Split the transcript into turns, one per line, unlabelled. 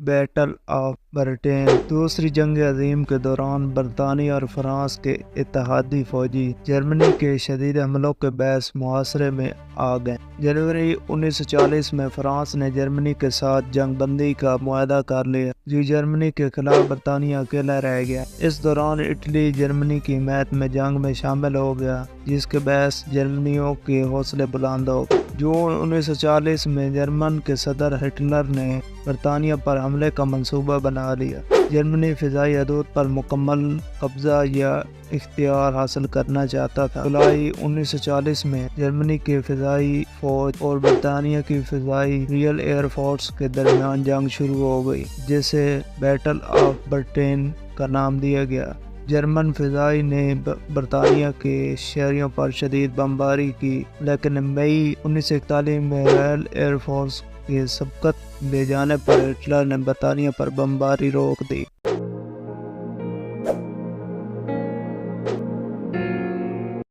Battle of Britain. دوسری جنگ عظیم کے دوران برطانیہ اور فرانس کے اتحادی فوجی جرمنی کے شدید حملوں کے باعث محاصرے میں آ گئے۔ جنوری 1940 میں فرانس نے جرمنی کے ساتھ جنگ بندی کا معاہدہ کر لیا، جو جرمنی کے خلاف برطانیہ اکیلا رہ گیا۔ اس دوران اٹلی جرمنی کی حمایت میں جنگ میں شامل ہو گیا، جس کے باعث جرمنیوں کے حوصلے بلند ہو گئے۔ جون 1940 میں جرمن کے صدر ہٹلر نے برطانیہ پر حملے کا منصوبہ بنا لیا۔ جرمنی فضائی حدود پر مکمل قبضہ یا اختیار حاصل کرنا چاہتا تھا۔ جولائی 1940 میں جرمنی کی فضائی فوج اور برطانیہ کی فضائی ریئل ایئر فورس کے درمیان جنگ شروع ہو گئی، جسے بیٹل آف برٹین کا نام دیا گیا۔ جرمن فضائیہ نے برطانیہ کے شہریوں پر شدید بمباری کی، لیکن مئی 1941 میں رائل ایئر فورس کے سبقت لے جانے پر ہٹلر نے برطانیہ پر بمباری روک دی۔